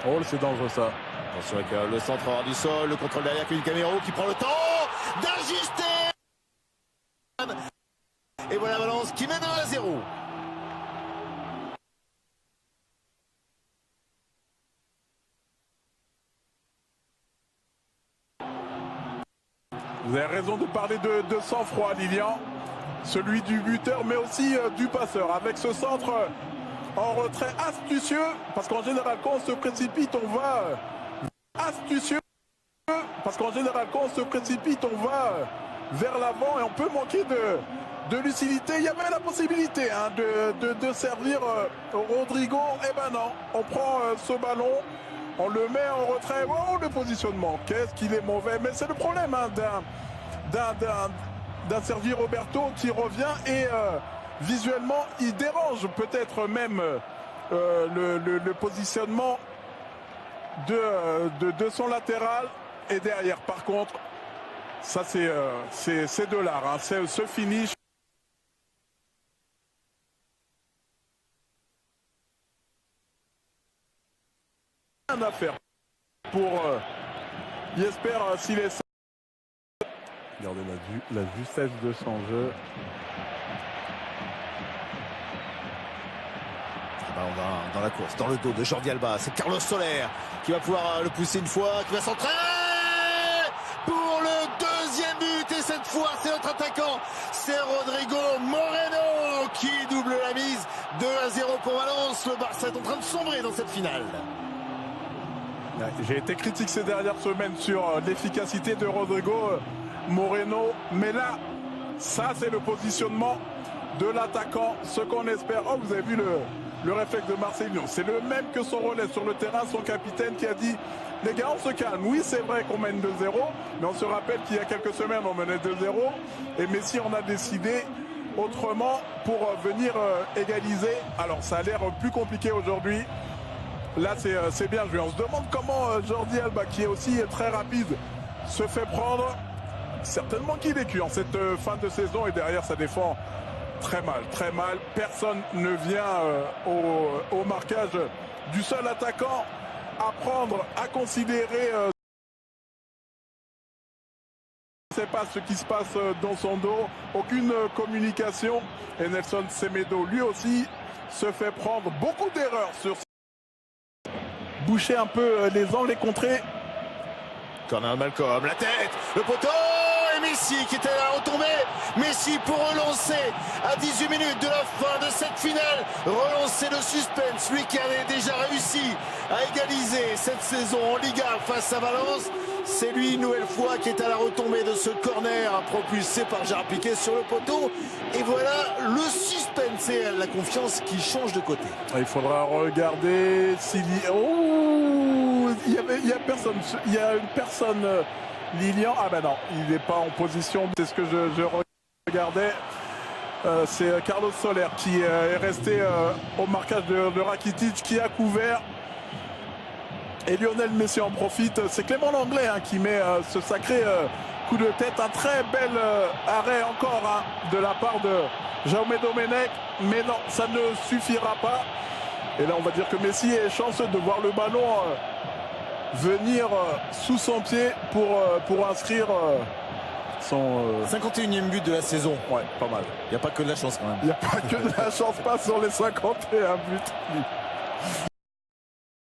Oh, c'est dangereux ça. Attention avec le centre hors du sol, le contrôle derrière Kevin Camero qui prend le temps d'ajuster. Et voilà Valence qui mène 1-0. Vous avez raison de parler de sang-froid, Lilian. Celui du buteur, mais aussi du passeur. Avec ce centre en retrait astucieux, parce qu'en général, quand on se précipite, on va astucieux. Parce qu'en général, quand on se précipite, on va vers l'avant et on peut manquer de lucidité. Il y avait la possibilité de servir Rodrigo. Eh ben non, on prend ce ballon, on le met en retrait. Oh, le positionnement, qu'est-ce qu'il est mauvais. Mais c'est le problème d'un Sergi Roberto qui revient et visuellement, il dérange peut-être même le positionnement de son latéral. Et derrière, par contre, ça c'est de l'art, hein. C'est ce finish. Rien à faire pour Jesper Cillesen. Regardez la justesse de son jeu. Dans la course, dans le dos de Jordi Alba, c'est Carlos Soler qui va pouvoir le pousser une fois, qui va centrer pour le deuxième but. Et cette fois, c'est notre attaquant, c'est Rodrigo Moreno qui double la mise. 2-0 pour Valence. Le Barça est en train de sombrer dans cette finale. J'ai été critique ces dernières semaines sur l'efficacité de Rodrigo Moreno, mais là, ça c'est le positionnement de l'attaquant, ce qu'on espère. Oh, vous avez vu le réflexe de Marcelinho, c'est le même que son relais sur le terrain, son capitaine qui a dit les gars, on se calme. Oui, c'est vrai qu'on mène 2-0, mais on se rappelle qu'il y a quelques semaines on menait 2-0 et Messi en a décidé autrement pour venir égaliser. Alors ça a l'air plus compliqué aujourd'hui. Là c'est bien joué. On se demande comment Jordi Alba, qui est aussi très rapide, se fait prendre. Certainement qu'il est cuit en cette fin de saison et derrière ça défend très mal, très mal. Personne ne vient au marquage du seul attaquant à prendre, à considérer. Je ne sais pas ce qui se passe dans son dos, aucune communication. Et Nelson Semedo, lui aussi, se fait prendre beaucoup d'erreurs sur boucher un peu les angles, les contrées. Corner Malcolm, la tête, le poteau. Messi qui était là retombé. Messi pour relancer à 18 minutes de la fin de cette finale. Relancer le suspense. Lui qui avait déjà réussi à égaliser cette saison en Liga face à Valence. C'est lui une nouvelle fois qui est à la retombée de ce corner propulsé par Gérard Piqué sur le poteau. Et voilà le suspense et la confiance qui change de côté. Il faudra regarder s'il y... Oh, il y a personne. Il y a une personne... Lilian, ah ben non, il n'est pas en position, c'est ce que je regardais. C'est Carlos Soler qui est resté au marquage de Rakitic, qui a couvert. Et Lionel Messi en profite. C'est Clément Lenglet qui met ce sacré coup de tête. Un très bel arrêt encore de la part de Jaume Domenech. Mais non, ça ne suffira pas. Et là, on va dire que Messi est chanceux de voir le ballon venir sous son pied pour inscrire son 51e but de la saison. Ouais, pas mal. Il n'y a pas que de la chance quand même. Il n'y a pas que de la chance, pas sur les 51 buts.